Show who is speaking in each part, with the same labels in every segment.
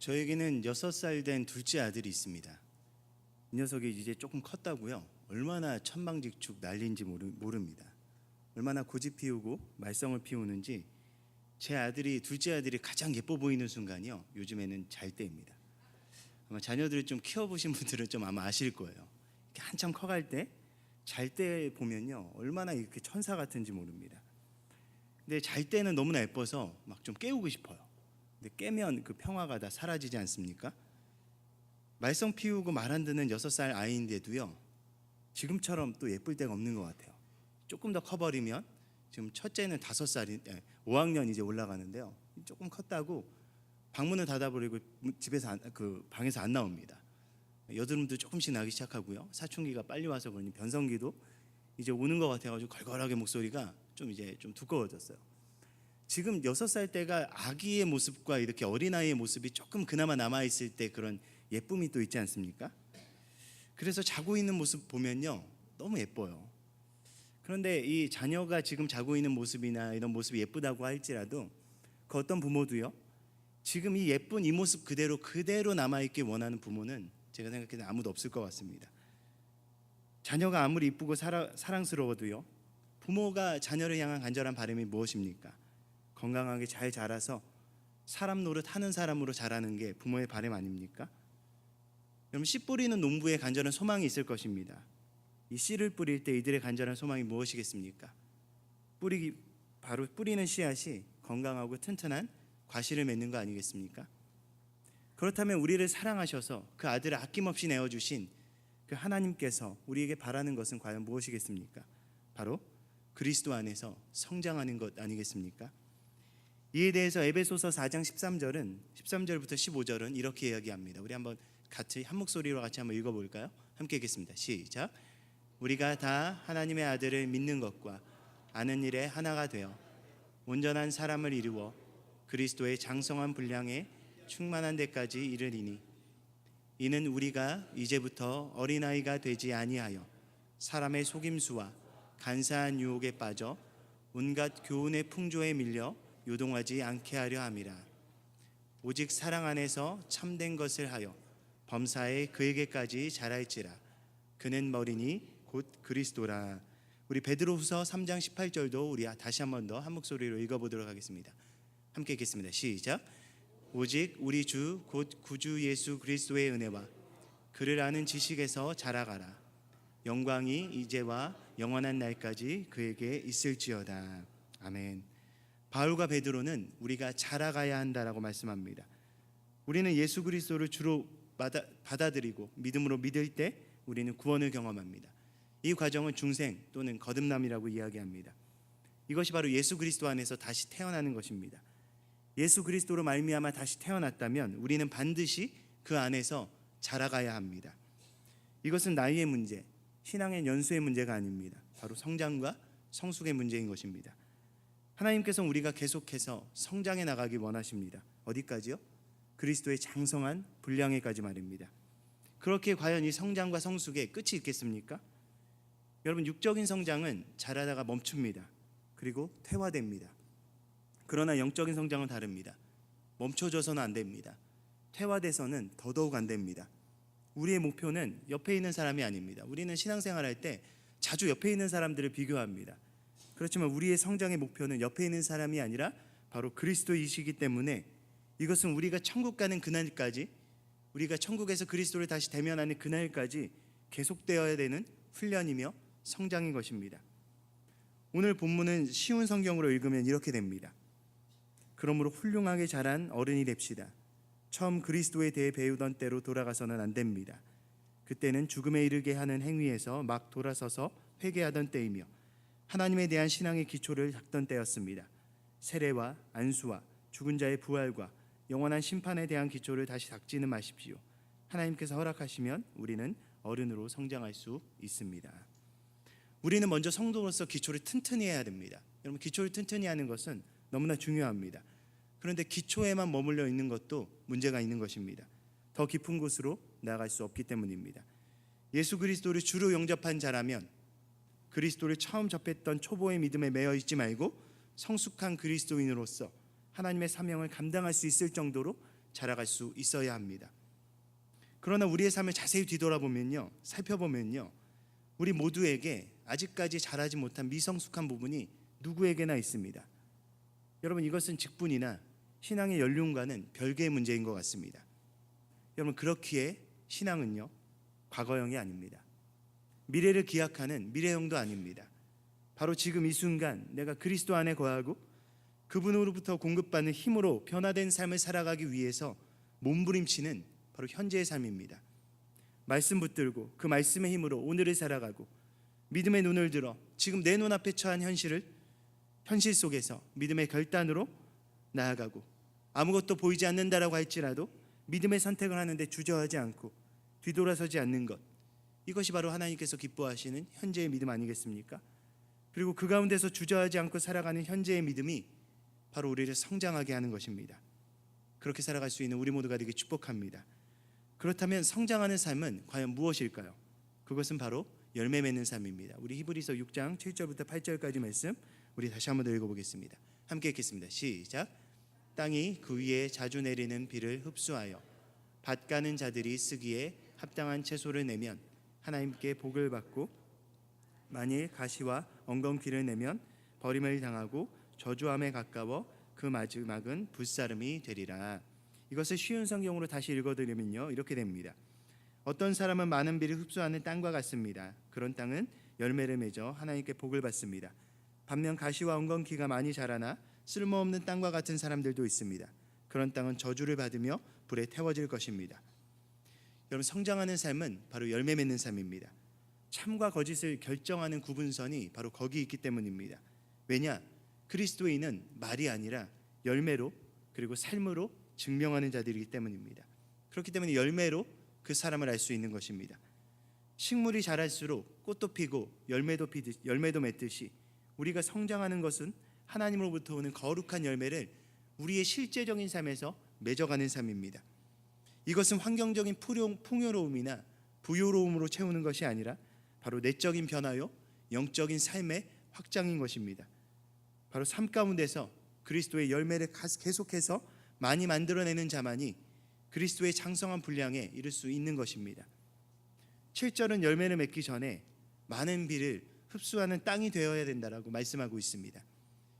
Speaker 1: 저에게는 6살 된 둘째 아들이 있습니다. 이 녀석이 이제 조금 컸다고요. 얼마나 천방지축 난리인지 모릅니다. 얼마나 고집 피우고 말썽을 피우는지. 제 아들이, 둘째 아들이 가장 예뻐 보이는 순간이요, 요즘에는 잘 때입니다. 아마 자녀들을 좀 키워보신 분들은 좀 아마 아실 거예요. 이렇게 한참 커갈 때, 잘 때 보면요, 얼마나 이렇게 천사 같은지 모릅니다. 근데 잘 때는 너무나 예뻐서 막 좀 깨우고 싶어요. 근데 깨면 그 평화가 다 사라지지 않습니까? 말썽 피우고 말 안 듣는 6살 아이인데도요, 지금처럼 또 예쁠 때가 없는 것 같아요. 조금 더 커버리면, 지금 첫째는 5살이 5학년 이제 올라가는데요, 조금 컸다고 방문을 닫아버리고 집에서 그 방에서 안 나옵니다. 여드름도 조금씩 나기 시작하고요, 사춘기가 빨리 와서 그러니 변성기도 이제 오는 것 같아가지고 걸걸하게 목소리가 좀 이제 좀 두꺼워졌어요. 지금 6살 때가 아기의 모습과 이렇게 어린아이의 모습이 조금 그나마 남아있을 때 그런 예쁨이 또 있지 않습니까? 그래서 자고 있는 모습 보면요, 너무 예뻐요. 그런데 이 자녀가 지금 자고 있는 모습이나 이런 모습이 예쁘다고 할지라도 그 어떤 부모도요, 지금 이 예쁜 이 모습 그대로 남아있길 원하는 부모는 제가 생각해도 아무도 없을 것 같습니다. 자녀가 아무리 이쁘고 사랑스러워도요, 부모가 자녀를 향한 간절한 바람이 무엇입니까? 건강하게 잘 자라서 사람 노릇하는 사람으로 자라는 게 부모의 바람 아닙니까? 여러분, 씨 뿌리는 농부의 간절한 소망이 있을 것입니다. 이 씨를 뿌릴 때 이들의 간절한 소망이 무엇이겠습니까? 바로 뿌리는 씨앗이 건강하고 튼튼한 과실을 맺는 거 아니겠습니까? 그렇다면 우리를 사랑하셔서 그 아들을 아낌없이 내어주신 그 하나님께서 우리에게 바라는 것은 과연 무엇이겠습니까? 바로 그리스도 안에서 성장하는 것 아니겠습니까? 이에 대해서 에베소서 4장 13절부터 15절은 이렇게 이야기합니다. 우리 한번 같이 한 목소리로 같이 한번 읽어볼까요? 함께 읽겠습니다. 시작. 우리가 다 하나님의 아들을 믿는 것과 아는 일에 하나가 되어 온전한 사람을 이루어 그리스도의 장성한 분량에 충만한 데까지 이르리니, 이는 우리가 이제부터 어린아이가 되지 아니하여 사람의 속임수와 간사한 유혹에 빠져 온갖 교훈의 풍조에 밀려 요동하지 않게 하려 함이라. 오직 사랑 안에서 참된 것을 하여 범사에 그에게까지 자랄지라. 그는 머리니 곧 그리스도라. 우리 베드로후서 3장 18절도 우리 다시 한 번 더 한 목소리로 읽어보도록 하겠습니다. 함께 읽겠습니다. 시작. 오직 우리 주 곧 구주 예수 그리스도의 은혜와 그를 아는 지식에서 자라가라. 영광이 이제와 영원한 날까지 그에게 있을지어다. 아멘. 바울과 베드로는 우리가 자라가야 한다라고 말씀합니다. 우리는 예수 그리스도를 주로 받아들이고 믿음으로 믿을 때 우리는 구원을 경험합니다. 이 과정은 중생 또는 거듭남이라고 이야기합니다. 이것이 바로 예수 그리스도 안에서 다시 태어나는 것입니다. 예수 그리스도로 말미암아 다시 태어났다면 우리는 반드시 그 안에서 자라가야 합니다. 이것은 나이의 문제, 신앙의 연수의 문제가 아닙니다. 바로 성장과 성숙의 문제인 것입니다. 하나님께서 우리가 계속해서 성장해 나가기 원하십니다. 어디까지요? 그리스도의 장성한 분량에까지 말입니다. 그렇게 과연 이 성장과 성숙의 끝이 있겠습니까? 여러분, 육적인 성장은 자라다가 멈춥니다. 그리고 퇴화됩니다. 그러나 영적인 성장은 다릅니다. 멈춰져서는 안 됩니다. 퇴화돼서는 더더욱 안 됩니다. 우리의 목표는 옆에 있는 사람이 아닙니다. 우리는 신앙생활 할 때 자주 옆에 있는 사람들을 비교합니다. 그렇지만 우리의 성장의 목표는 옆에 있는 사람이 아니라 바로 그리스도이시기 때문에 이것은 우리가 천국 가는 그날까지, 우리가 천국에서 그리스도를 다시 대면하는 그날까지 계속되어야 되는 훈련이며 성장인 것입니다. 오늘 본문은 쉬운 성경으로 읽으면 이렇게 됩니다. 그러므로 훌륭하게 자란 어른이 됩시다. 처음 그리스도에 대해 배우던 때로 돌아가서는 안 됩니다. 그때는 죽음에 이르게 하는 행위에서 막 돌아서서 회개하던 때이며 하나님에 대한 신앙의 기초를 닦던 때였습니다. 세례와 안수와 죽은 자의 부활과 영원한 심판에 대한 기초를 다시 닦지는 마십시오. 하나님께서 허락하시면 우리는 어른으로 성장할 수 있습니다. 우리는 먼저 성도로서 기초를 튼튼히 해야 됩니다. 여러분, 기초를 튼튼히 하는 것은 너무나 중요합니다. 그런데 기초에만 머물러 있는 것도 문제가 있는 것입니다. 더 깊은 곳으로 나아갈 수 없기 때문입니다. 예수 그리스도를 주로 영접한 자라면 그리스도를 처음 접했던 초보의 믿음에 매여 있지 말고 성숙한 그리스도인으로서 하나님의 사명을 감당할 수 있을 정도로 자라갈 수 있어야 합니다. 그러나 우리의 삶을 자세히 뒤돌아보면요, 살펴보면요, 우리 모두에게 아직까지 자라지 못한 미성숙한 부분이 누구에게나 있습니다. 여러분, 이것은 직분이나 신앙의 연륜과는 별개의 문제인 것 같습니다. 여러분, 그렇기에 신앙은요, 과거형이 아닙니다. 미래를 기약하는 미래형도 아닙니다. 바로 지금 이 순간 내가 그리스도 안에 거하고 그분으로부터 공급받는 힘으로 변화된 삶을 살아가기 위해서 몸부림치는 바로 현재의 삶입니다. 말씀 붙들고 그 말씀의 힘으로 오늘을 살아가고 믿음의 눈을 들어 지금 내 눈앞에 처한 현실 속에서 믿음의 결단으로 나아가고 아무것도 보이지 않는다라고 할지라도 믿음의 선택을 하는데 주저하지 않고 뒤돌아서지 않는 것, 이것이 바로 하나님께서 기뻐하시는 현재의 믿음 아니겠습니까? 그리고 그 가운데서 주저하지 않고 살아가는 현재의 믿음이 바로 우리를 성장하게 하는 것입니다. 그렇게 살아갈 수 있는 우리 모두가 되게 축복합니다. 그렇다면 성장하는 삶은 과연 무엇일까요? 그것은 바로 열매 맺는 삶입니다. 우리 히브리서 6장 7절부터 8절까지 말씀 우리 다시 한번 더 읽어보겠습니다. 함께 읽겠습니다. 시작. 땅이 그 위에 자주 내리는 비를 흡수하여 밭 가는 자들이 쓰기에 합당한 채소를 내면 하나님께 복을 받고, 만일 가시와 엉겅퀴를 내면 버림을 당하고 저주함에 가까워 그 마지막은 불사름이 되리라. 이것을 쉬운 성경으로 다시 읽어드리면요, 이렇게 됩니다. 어떤 사람은 많은 비를 흡수하는 땅과 같습니다. 그런 땅은 열매를 맺어 하나님께 복을 받습니다. 반면 가시와 엉겅퀴가 많이 자라나 쓸모없는 땅과 같은 사람들도 있습니다. 그런 땅은 저주를 받으며 불에 태워질 것입니다. 여러분, 성장하는 삶은 바로 열매 맺는 삶입니다. 참과 거짓을 결정하는 구분선이 바로 거기 있기 때문입니다. 왜냐? 그리스도인은 말이 아니라 열매로, 그리고 삶으로 증명하는 자들이기 때문입니다. 그렇기 때문에 열매로 그 사람을 알 수 있는 것입니다. 식물이 자랄수록 꽃도 피고 열매도 맺듯이 우리가 성장하는 것은 하나님으로부터 오는 거룩한 열매를 우리의 실제적인 삶에서 맺어가는 삶입니다. 이것은 환경적인 풍요로움이나 부요로움으로 채우는 것이 아니라 바로 내적인 변화요, 영적인 삶의 확장인 것입니다. 바로 삶 가운데서 그리스도의 열매를 계속해서 많이 만들어내는 자만이 그리스도의 장성한 분량에 이를 수 있는 것입니다. 7절은 열매를 맺기 전에 많은 비를 흡수하는 땅이 되어야 된다라고 말씀하고 있습니다.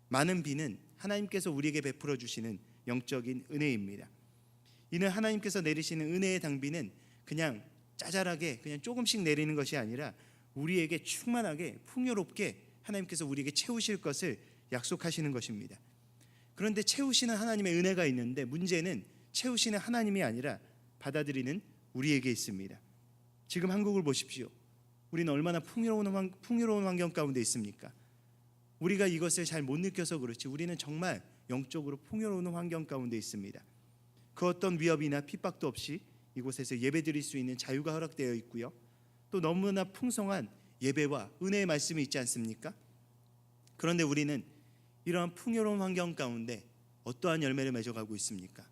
Speaker 1: 많은 비는 하나님께서 우리에게 베풀어 주시는 영적인 은혜입니다. 이는 하나님께서 내리시는 은혜의 당비는 그냥 짜잘하게 그냥 조금씩 내리는 것이 아니라 우리에게 충만하게 풍요롭게 하나님께서 우리에게 채우실 것을 약속하시는 것입니다. 그런데 채우시는 하나님의 은혜가 있는데 문제는 채우시는 하나님이 아니라 받아들이는 우리에게 있습니다. 지금 한국을 보십시오. 우리는 얼마나 풍요로운 환경 가운데 있습니까? 우리가 이것을 잘 못 느껴서 그렇지 우리는 정말 영적으로 풍요로운 환경 가운데 있습니다. 그 어떤 위협이나 핍박도 없이 이곳에서 예배드릴 수 있는 자유가 허락되어 있고요. 또 너무나 풍성한 예배와 은혜의 말씀이 있지 않습니까? 그런데 우리는 이러한 풍요로운 환경 가운데 어떠한 열매를 맺어가고 있습니까?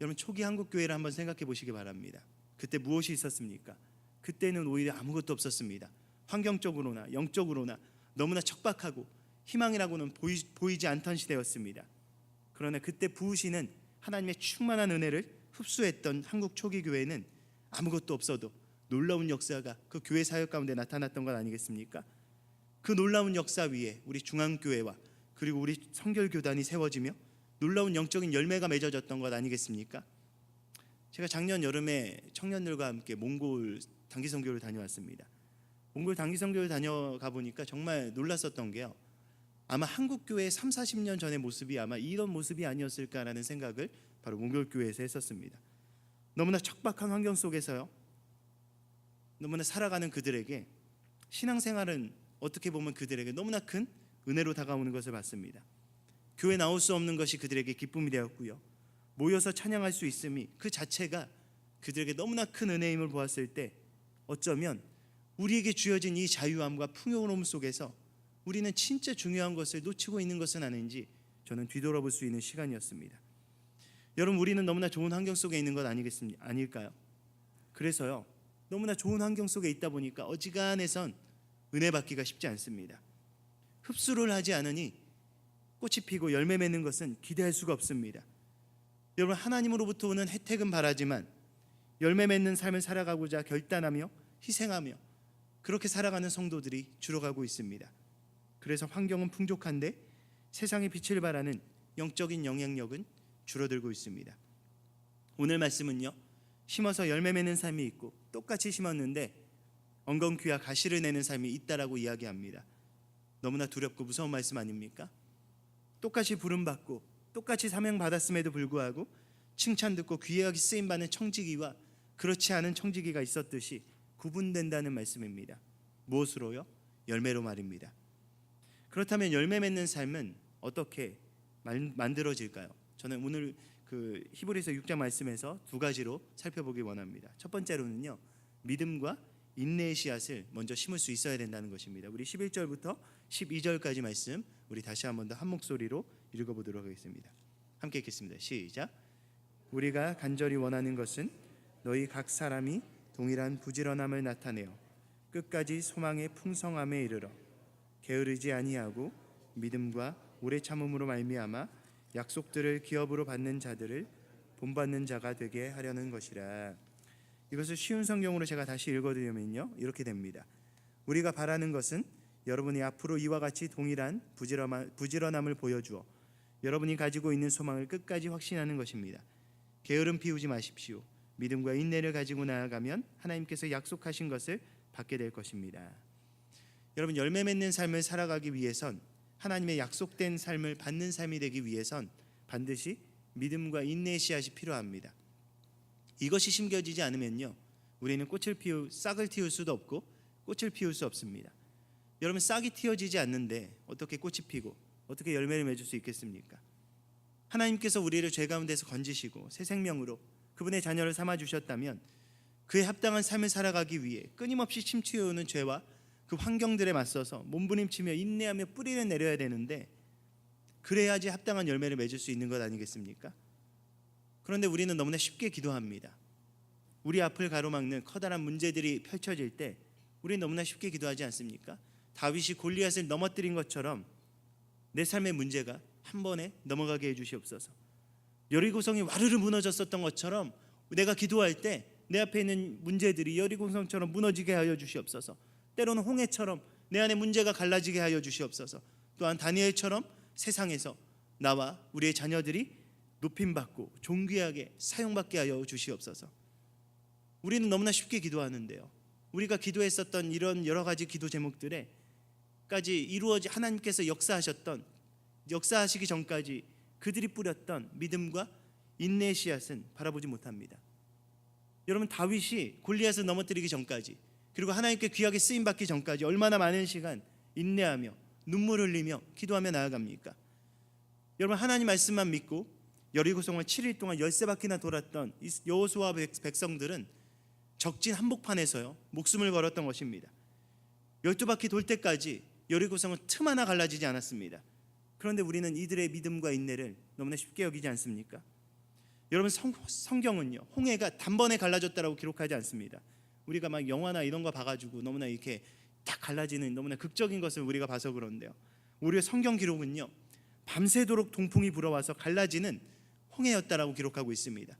Speaker 1: 여러분, 초기 한국 교회를 한번 생각해 보시기 바랍니다. 그때 무엇이 있었습니까? 그때는 오히려 아무것도 없었습니다. 환경적으로나 영적으로나 너무나 척박하고 희망이라고는 보이지 않던 시대였습니다. 그러나 그때 부으시는 하나님의 충만한 은혜를 흡수했던 한국 초기 교회는 아무것도 없어도 놀라운 역사가 그 교회 사역 가운데 나타났던 것 아니겠습니까? 그 놀라운 역사 위에 우리 중앙교회와 그리고 우리 성결교단이 세워지며 놀라운 영적인 열매가 맺어졌던 것 아니겠습니까? 제가 작년 여름에 청년들과 함께 몽골 단기선교를 다녀왔습니다. 몽골 단기선교를 다녀가 보니까 정말 놀랐었던 게요, 아마 한국교회의 30-40년 전의 모습이 아마 이런 모습이 아니었을까라는 생각을 바로 몽골교회에서 했었습니다. 너무나 척박한 환경 속에서요, 너무나 살아가는 그들에게 신앙생활은 어떻게 보면 그들에게 너무나 큰 은혜로 다가오는 것을 봤습니다. 교회 나올 수 없는 것이 그들에게 기쁨이 되었고요, 모여서 찬양할 수 있음이 그 자체가 그들에게 너무나 큰 은혜임을 보았을 때 어쩌면 우리에게 주어진 이 자유함과 풍요로움 속에서 우리는 진짜 중요한 것을 놓치고 있는 것은 아닌지 저는 뒤돌아볼 수 있는 시간이었습니다. 여러분, 우리는 너무나 좋은 환경 속에 있는 것 아닐까요? 그래서요, 너무나 좋은 환경 속에 있다 보니까 어지간해선 은혜 받기가 쉽지 않습니다. 흡수를 하지 않으니 꽃이 피고 열매 맺는 것은 기대할 수가 없습니다. 여러분, 하나님으로부터 오는 혜택은 바라지만 열매 맺는 삶을 살아가고자 결단하며 희생하며 그렇게 살아가는 성도들이 줄어가고 있습니다. 그래서 환경은 풍족한데 세상의 빛을 발하는 영적인 영향력은 줄어들고 있습니다. 오늘 말씀은요, 심어서 열매 맺는 삶이 있고 똑같이 심었는데 엉겅퀴와 가시를 내는 삶이 있다라고 이야기합니다. 너무나 두렵고 무서운 말씀 아닙니까? 똑같이 부름받고 똑같이 사명받았음에도 불구하고 칭찬 듣고 귀하게 쓰임받는 청지기와 그렇지 않은 청지기가 있었듯이 구분된다는 말씀입니다. 무엇으로요? 열매로 말입니다. 그렇다면 열매 맺는 삶은 어떻게 만들어질까요? 저는 오늘 그 히브리서 6장 말씀에서 두 가지로 살펴보기 원합니다. 첫 번째로는요, 믿음과 인내의 씨앗을 먼저 심을 수 있어야 된다는 것입니다. 우리 11절부터 12절까지 말씀 우리 다시 한 번 더 한 목소리로 읽어보도록 하겠습니다. 함께 읽겠습니다. 시작. 우리가 간절히 원하는 것은 너희 각 사람이 동일한 부지런함을 나타내어 끝까지 소망의 풍성함에 이르러 게으르지 아니하고 믿음과 오래 참음으로 말미암아 약속들을 기업으로 받는 자들을 본받는 자가 되게 하려는 것이라. 이것을 쉬운 성경으로 제가 다시 읽어드리면요, 이렇게 됩니다. 우리가 바라는 것은 여러분이 앞으로 이와 같이 동일한 부지런함을 보여주어 여러분이 가지고 있는 소망을 끝까지 확신하는 것입니다. 게으름 피우지 마십시오. 믿음과 인내를 가지고 나아가면 하나님께서 약속하신 것을 받게 될 것입니다. 여러분, 열매 맺는 삶을 살아가기 위해선, 하나님의 약속된 삶을 받는 삶이 되기 위해선 반드시 믿음과 인내의 씨앗이 필요합니다. 이것이 심겨지지 않으면요, 우리는 싹을 틔울 수도 없고 꽃을 피울 수 없습니다. 여러분, 싹이 틔어지지 않는데 어떻게 꽃이 피고 어떻게 열매를 맺을 수 있겠습니까? 하나님께서 우리를 죄 가운데서 건지시고 새 생명으로 그분의 자녀를 삼아 주셨다면 그에 합당한 삶을 살아가기 위해 끊임없이 침투해오는 죄와 그 환경들에 맞서서 몸부림치며 인내하며 뿌리를 내려야 되는데, 그래야지 합당한 열매를 맺을 수 있는 것 아니겠습니까? 그런데 우리는 너무나 쉽게 기도합니다. 우리 앞을 가로막는 커다란 문제들이 펼쳐질 때 우리는 너무나 쉽게 기도하지 않습니까? 다윗이 골리앗을 넘어뜨린 것처럼 내 삶의 문제가 한 번에 넘어가게 해주시옵소서. 여리고성이 와르르 무너졌었던 것처럼 내가 기도할 때 내 앞에 있는 문제들이 여리고성처럼 무너지게 하여 주시옵소서. 때로는 홍해처럼 내 안에 문제가 갈라지게 하여 주시옵소서. 또한 다니엘처럼 세상에서 나와 우리의 자녀들이 높임받고 존귀하게 사용받게 하여 주시옵소서. 우리는 너무나 쉽게 기도하는데요, 우리가 기도했었던 이런 여러 가지 기도 제목들에까지 하나님께서 역사하시기 전까지 그들이 뿌렸던 믿음과 인내의 씨앗은 바라보지 못합니다. 여러분, 다윗이 골리앗을 넘어뜨리기 전까지, 그리고 하나님께 귀하게 쓰임받기 전까지 얼마나 많은 시간 인내하며 눈물 흘리며 기도하며 나아갑니까? 여러분, 하나님 말씀만 믿고 여리고성을 7일 동안 13바퀴나 돌았던 여호수아와 백성들은 적진 한복판에서요 목숨을 걸었던 것입니다. 12바퀴 돌 때까지 여리고성은 틈 하나 갈라지지 않았습니다. 그런데 우리는 이들의 믿음과 인내를 너무나 쉽게 여기지 않습니까? 여러분, 성경은요 홍해가 단번에 갈라졌다라고 기록하지 않습니다. 우리가 막 영화나 이런 거 봐가지고 너무나 이렇게 딱 갈라지는 너무나 극적인 것을 우리가 봐서 그런데요, 오히려 성경 기록은요 밤새도록 동풍이 불어와서 갈라지는 홍해였다라고 기록하고 있습니다.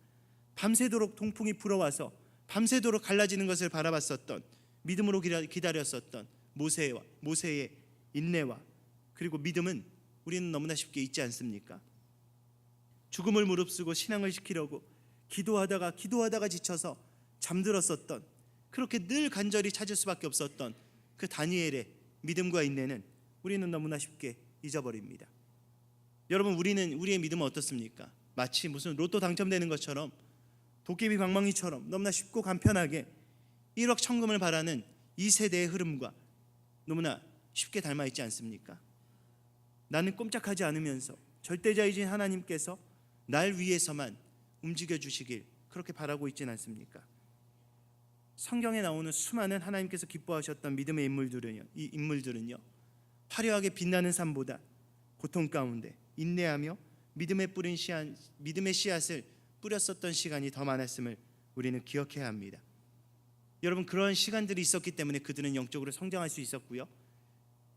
Speaker 1: 밤새도록 동풍이 불어와서 밤새도록 갈라지는 것을 바라봤었던, 믿음으로 기다렸었던 모세의 인내와 그리고 믿음은 우리는 너무나 쉽게 잊지 않습니까? 죽음을 무릅쓰고 신앙을 지키려고 기도하다가 지쳐서 잠들었었던, 그렇게 늘 간절히 찾을 수밖에 없었던 그 다니엘의 믿음과 인내는 우리는 너무나 쉽게 잊어버립니다. 여러분, 우리의 믿음은 어떻습니까? 마치 무슨 로또 당첨되는 것처럼, 도깨비 방망이처럼 너무나 쉽고 간편하게 1억 천금을 바라는 이 세대의 흐름과 너무나 쉽게 닮아 있지 않습니까? 나는 꼼짝하지 않으면서 절대자이신 하나님께서 날 위해서만 움직여 주시길 그렇게 바라고 있지는 않습니까? 성경에 나오는 수많은 하나님께서 기뻐하셨던 믿음의 인물들은요 화려하게 빛나는 삶보다 고통 가운데 인내하며 믿음의 씨앗을 뿌렸었던 시간이 더 많았음을 우리는 기억해야 합니다. 여러분, 그런 시간들이 있었기 때문에 그들은 영적으로 성장할 수 있었고요,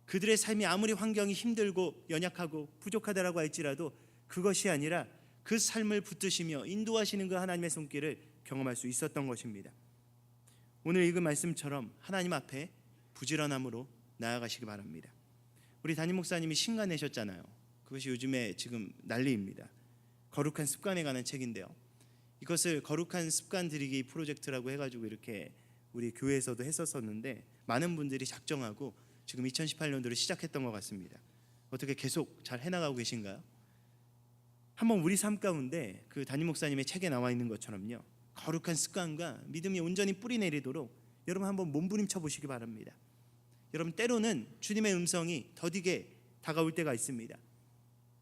Speaker 1: 그들의 삶이 아무리 환경이 힘들고 연약하고 부족하다라고 할지라도 그것이 아니라 그 삶을 붙드시며 인도하시는 그 하나님의 손길을 경험할 수 있었던 것입니다. 오늘 읽은 말씀처럼 하나님 앞에 부지런함으로 나아가시기 바랍니다. 우리 담임 목사님이 신간 내셨잖아요. 그것이 요즘에 지금 난리입니다. 거룩한 습관에 관한 책인데요. 이것을 거룩한 습관 들이기 프로젝트라고 해가지고 이렇게 우리 교회에서도 했었었는데 많은 분들이 작정하고 지금 2018년도를 시작했던 것 같습니다. 어떻게 계속 잘 해나가고 계신가요? 한번 우리 삶 가운데 그 담임 목사님의 책에 나와 있는 것처럼요, 거룩한 습관과 믿음이 온전히 뿌리 내리도록 여러분 한번 몸부림쳐 보시기 바랍니다. 여러분, 때로는 주님의 음성이 더디게 다가올 때가 있습니다.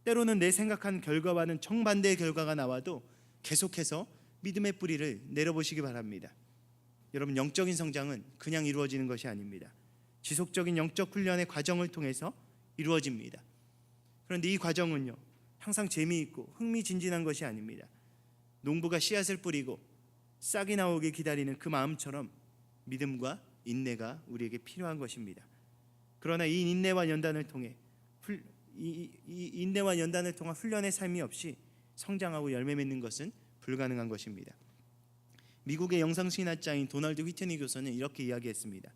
Speaker 1: 때로는 내 생각한 결과와는 정반대의 결과가 나와도 계속해서 믿음의 뿌리를 내려보시기 바랍니다. 여러분, 영적인 성장은 그냥 이루어지는 것이 아닙니다. 지속적인 영적 훈련의 과정을 통해서 이루어집니다. 그런데 이 과정은요, 항상 재미있고 흥미진진한 것이 아닙니다. 농부가 씨앗을 뿌리고 싹이 나오게 기다리는 그 마음처럼 믿음과 인내가 우리에게 필요한 것입니다. 그러나 이 인내와 연단을 통해 훈련의 삶이 없이 성장하고 열매 맺는 것은 불가능한 것입니다. 미국의 영상신학자인 도널드 휘트니 교수는 이렇게 이야기했습니다.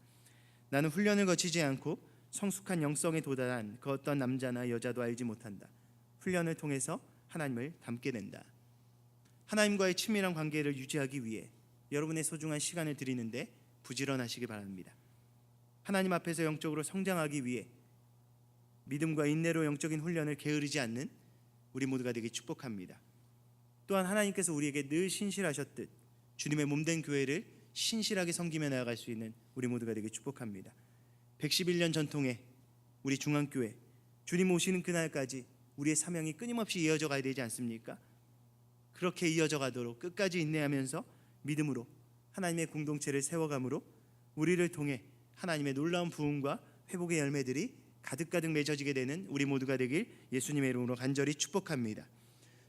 Speaker 1: 나는 훈련을 거치지 않고 성숙한 영성에 도달한 그 어떤 남자나 여자도 알지 못한다. 훈련을 통해서 하나님을 닮게 된다. 하나님과의 친밀한 관계를 유지하기 위해 여러분의 소중한 시간을 드리는데 부지런하시기 바랍니다. 하나님 앞에서 영적으로 성장하기 위해 믿음과 인내로 영적인 훈련을 게으르지 않는 우리 모두가 되기 축복합니다. 또한 하나님께서 우리에게 늘 신실하셨듯 주님의 몸된 교회를 신실하게 섬기며 나아갈 수 있는 우리 모두가 되기 축복합니다. 111년 전통의 우리 중앙교회, 주님 오시는 그날까지 우리의 사명이 끊임없이 이어져 가야 되지 않습니까? 그렇게 이어져 가도록 끝까지 인내하면서 믿음으로 하나님의 공동체를 세워감으로 우리를 통해 하나님의 놀라운 부흥과 회복의 열매들이 가득가득 맺어지게 되는 우리 모두가 되길 예수님의 이름으로 간절히 축복합니다.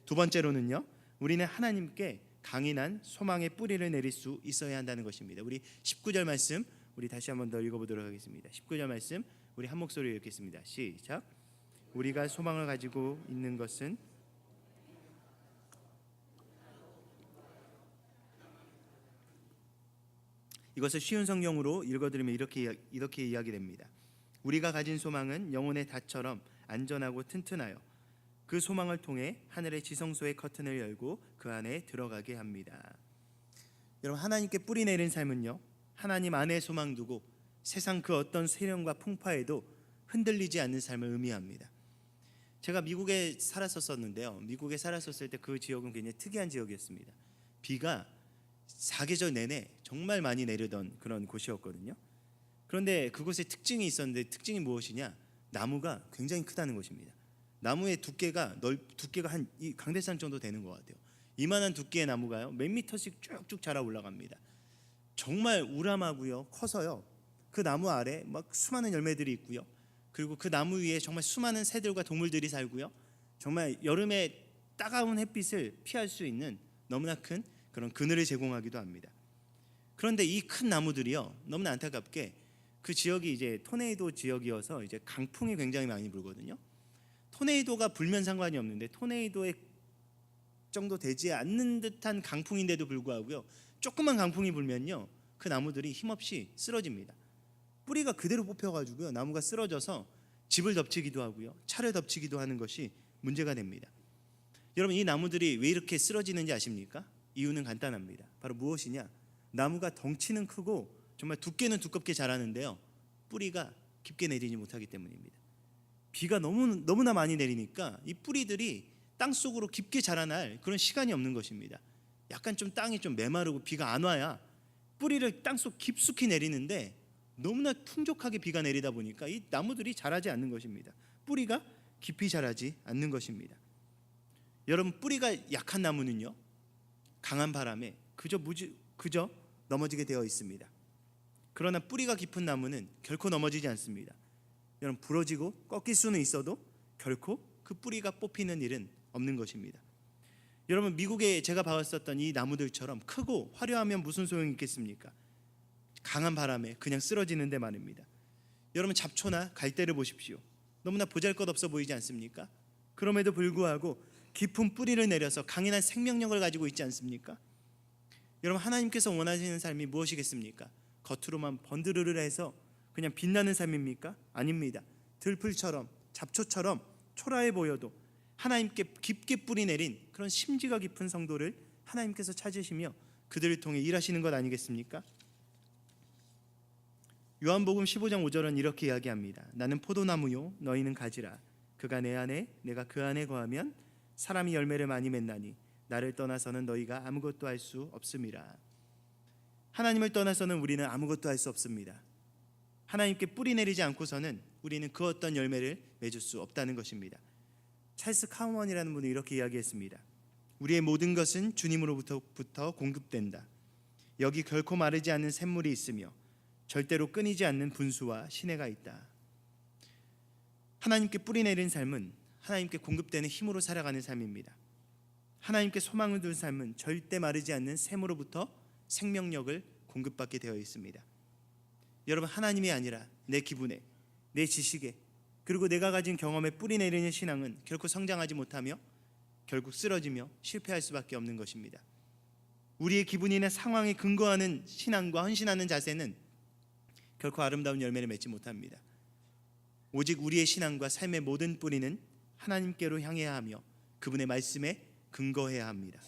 Speaker 1: 두 번째로는요, 우리는 하나님께 강인한 소망의 뿌리를 내릴 수 있어야 한다는 것입니다. 우리 19절 말씀 우리 다시 한번 더 읽어보도록 하겠습니다. 19절 말씀 우리 한 목소리로 읽겠습니다. 시작. 우리가 소망을 가지고 있는 것은 이것을 쉬운 성경으로 읽어드리면 이렇게 이야기됩니다. 우리가 가진 소망은 영혼의 닷처럼 안전하고 튼튼하여 그 소망을 통해 하늘의 지성소의 커튼을 열고 그 안에 들어가게 합니다. 여러분, 하나님께 뿌리 내린 삶은요, 하나님 안에 소망 두고 세상 그 어떤 세력과 풍파에도 흔들리지 않는 삶을 의미합니다. 제가 미국에 살았었는데요, 미국에 살았었을 때 그 지역은 굉장히 특이한 지역이었습니다. 비가 사계절 내내 정말 많이 내리던 그런 곳이었거든요. 그런데 그곳에 특징이 있었는데, 특징이 무엇이냐? 나무가 굉장히 크다는 것입니다. 나무의 두께가 한 이 강대상 정도 되는 것 같아요. 이만한 두께의 나무가요, 몇 미터씩 쭉쭉 자라 올라갑니다. 정말 우람하고요, 커서요, 그 나무 아래 막 수많은 열매들이 있고요, 그리고 그 나무 위에 정말 수많은 새들과 동물들이 살고요, 정말 여름에 따가운 햇빛을 피할 수 있는 너무나 큰 그런 그늘을 제공하기도 합니다. 그런데 이 큰 나무들이요, 너무나 안타깝게 그 지역이 이제 토네이도 지역이어서 이제 강풍이 굉장히 많이 불거든요. 토네이도가 불면 상관이 없는데 토네이도의 정도 되지 않는 듯한 강풍인데도 불구하고요, 조그만 강풍이 불면요, 그 나무들이 힘없이 쓰러집니다. 뿌리가 그대로 뽑혀가지고요, 나무가 쓰러져서 집을 덮치기도 하고요, 차를 덮치기도 하는 것이 문제가 됩니다. 여러분, 이 나무들이 왜 이렇게 쓰러지는지 아십니까? 이유는 간단합니다. 바로 무엇이냐? 나무가 덩치는 크고 정말 두께는 두껍게 자라는데요, 뿌리가 깊게 내리지 못하기 때문입니다. 비가 너무나 많이 내리니까 이 뿌리들이 땅속으로 깊게 자라날 그런 시간이 없는 것입니다. 약간 좀 땅이 좀 메마르고 비가 안 와야 뿌리를 땅속 깊숙이 내리는데, 너무나 풍족하게 비가 내리다 보니까 이 나무들이 자라지 않는 것입니다. 뿌리가 깊이 자라지 않는 것입니다. 여러분, 뿌리가 약한 나무는요, 강한 바람에 그저 넘어지게 되어 있습니다. 그러나 뿌리가 깊은 나무는 결코 넘어지지 않습니다. 여러분, 부러지고 꺾일 수는 있어도 결코 그 뿌리가 뽑히는 일은 없는 것입니다. 여러분, 미국에 제가 봐왔었던 이 나무들처럼 크고 화려하면 무슨 소용이 있겠습니까? 강한 바람에 그냥 쓰러지는데 말입니다. 여러분, 잡초나 갈대를 보십시오. 너무나 보잘것없어 보이지 않습니까? 그럼에도 불구하고 깊은 뿌리를 내려서 강인한 생명력을 가지고 있지 않습니까? 여러분, 하나님께서 원하시는 삶이 무엇이겠습니까? 겉으로만 번드르르 해서 그냥 빛나는 삶입니까? 아닙니다. 들풀처럼 잡초처럼 초라해 보여도 하나님께 깊게 뿌리 내린 그런 심지가 깊은 성도를 하나님께서 찾으시며 그들을 통해 일하시는 것 아니겠습니까? 요한복음 15장 5절은 이렇게 이야기합니다. 나는 포도나무요 너희는 가지라. 그가 내 안에 내가 그 안에 거하면 사람이 열매를 많이 맺나니 나를 떠나서는 너희가 아무것도 할 수 없음이라. 하나님을 떠나서는 우리는 아무것도 할 수 없습니다. 하나님께 뿌리 내리지 않고서는 우리는 그 어떤 열매를 맺을 수 없다는 것입니다. 찰스 카우먼이라는 분이 이렇게 이야기했습니다. 우리의 모든 것은 주님으로부터 공급된다. 여기 결코 마르지 않는 샘물이 있으며 절대로 끊이지 않는 분수와 시내가 있다. 하나님께 뿌리 내린 삶은 하나님께 공급되는 힘으로 살아가는 삶입니다. 하나님께 소망을 둔 삶은 절대 마르지 않는 샘으로부터 생명력을 공급받게 되어 있습니다. 여러분, 하나님이 아니라 내 기분에, 내 지식에, 그리고 내가 가진 경험에 뿌리 내리는 신앙은 결코 성장하지 못하며 결국 쓰러지며 실패할 수밖에 없는 것입니다. 우리의 기분이나 상황에 근거하는 신앙과 헌신하는 자세는 결코 아름다운 열매를 맺지 못합니다. 오직 우리의 신앙과 삶의 모든 뿌리는 하나님께로 향해야 하며 그분의 말씀에 근거해야 합니다.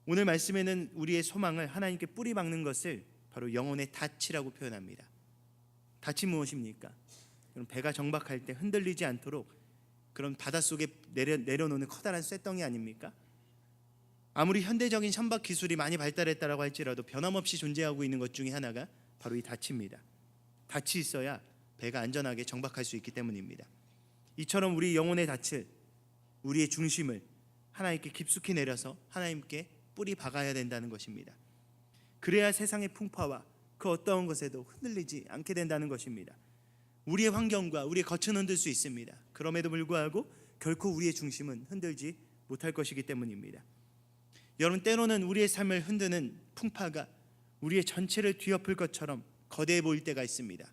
Speaker 1: 오늘 말씀에는 우리의 소망을 하나님께 뿌리 박는 것을 바로 영혼의 닻이라고 표현합니다. 닻이 무엇입니까? 배가 정박할 때 흔들리지 않도록 그런 바닷속에 내려놓는 커다란 쇳덩이 아닙니까? 아무리 현대적인 선박 기술이 많이 발달했다라고 할지라도 변함없이 존재하고 있는 것 중에 하나가 바로 이 닻입니다. 닻이 있어야 배가 안전하게 정박할 수 있기 때문입니다. 이처럼 우리 영혼의 닻을, 우리의 중심을 하나님께 깊숙이 내려서 하나님께 뿌리 박아야 된다는 것입니다. 그래야 세상의 풍파와 그 어떠한 것에도 흔들리지 않게 된다는 것입니다. 우리의 환경과 우리의 겉은 흔들 수 있습니다. 그럼에도 불구하고 결코 우리의 중심은 흔들지 못할 것이기 때문입니다. 여러분, 때로는 우리의 삶을 흔드는 풍파가 우리의 전체를 뒤엎을 것처럼 거대해 보일 때가 있습니다.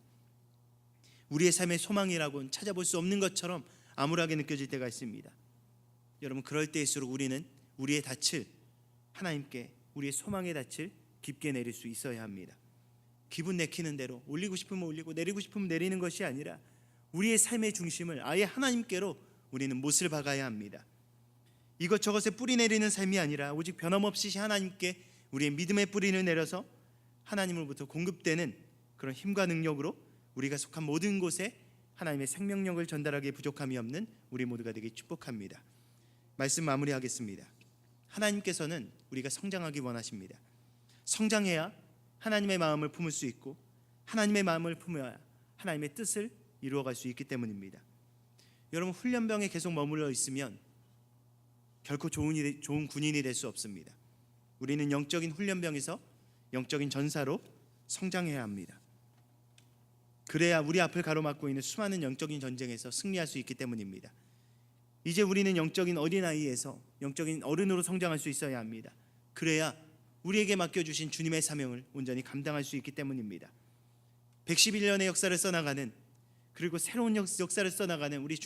Speaker 1: 우리의 삶의 소망이라고는 찾아볼 수 없는 것처럼 암울하게 느껴질 때가 있습니다. 여러분, 그럴 때일수록 우리는 우리의 닻을 하나님께, 우리의 소망의 닻을 깊게 내릴 수 있어야 합니다. 기분 내키는 대로 올리고 싶으면 올리고 내리고 싶으면 내리는 것이 아니라 우리의 삶의 중심을 아예 하나님께로 우리는 못을 박아야 합니다. 이것저것에 뿌리 내리는 삶이 아니라 오직 변함없이 하나님께 우리의 믿음의 뿌리를 내려서 하나님으로부터 공급되는 그런 힘과 능력으로 우리가 속한 모든 곳에 하나님의 생명력을 전달하기에 부족함이 없는 우리 모두가 되길 축복합니다. 말씀 마무리하겠습니다. 하나님께서는 우리가 성장하기 원하십니다. 성장해야 하나님의 마음을 품을 수 있고 하나님의 마음을 품어야 하나님의 뜻을 이루어갈 수 있기 때문입니다. 여러분, 훈련병에 계속 머물러 있으면 결코 좋은 군인이 될 수 없습니다. 우리는 영적인 훈련병에서 영적인 전사로 성장해야 합니다. 그래야 우리 앞을 가로막고 있는 수많은 영적인 전쟁에서 승리할 수 있기 때문입니다. 이제 우리는 영적인 어린아이에서 영적인 어른으로 성장할 수 있어야 합니다. 그래야 우리에게 맡겨주신 주님의 사명을 온전히 감당할 수 있기 때문입니다. 111년의 역사를 써나가는, 그리고 새로운 역사를 써나가는 우리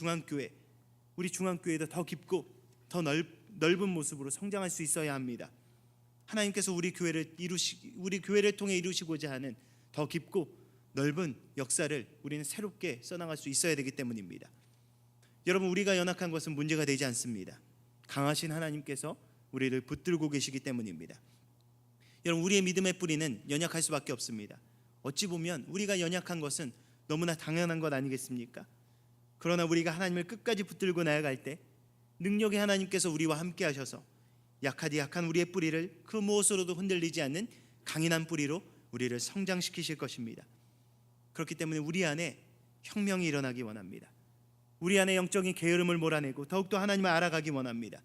Speaker 1: 중앙교회도 더 깊고 더 넓은 모습으로 성장할 수 있어야 합니다. 하나님께서 우리 교회를 통해 이루시고자 하는 더 깊고 넓은 역사를 우리는 새롭게 써나갈 수 있어야 되기 때문입니다. 여러분, 우리가 연약한 것은 문제가 되지 않습니다. 강하신 하나님께서 우리를 붙들고 계시기 때문입니다. 여러분, 우리의 믿음의 뿌리는 연약할 수밖에 없습니다. 어찌 보면 우리가 연약한 것은 너무나 당연한 것 아니겠습니까? 그러나 우리가 하나님을 끝까지 붙들고 나아갈 때 능력의 하나님께서 우리와 함께 하셔서 약한 우리의 뿌리를 그 무엇으로도 흔들리지 않는 강인한 뿌리로 우리를 성장시키실 것입니다. 그렇기 때문에 우리 안에 혁명이 일어나기 원합니다. 우리 안에 영적인 게으름을 몰아내고 더욱더 하나님을 알아가기 원합니다.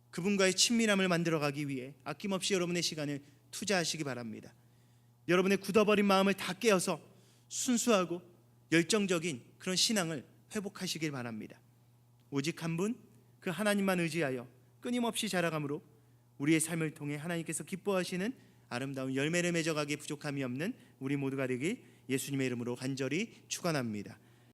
Speaker 1: 그분과의 친밀함을 만들어가기 위해 아낌없이 여러분의 시간을 투자하시기 바랍니다. 여러분의 굳어버린 마음을 다 깨어서 순수하고 열정적인 그런 신앙을 회복하시길 바랍니다. 오직 한 분, 그 하나님만 의지하여 끊임없이 자라감으로 우리의 삶을 통해 하나님께서 기뻐하시는 아름다운 열매를 맺어가기에 부족함이 없는 우리 모두가 되길 예수님의 이름으로 간절히 축원합니다.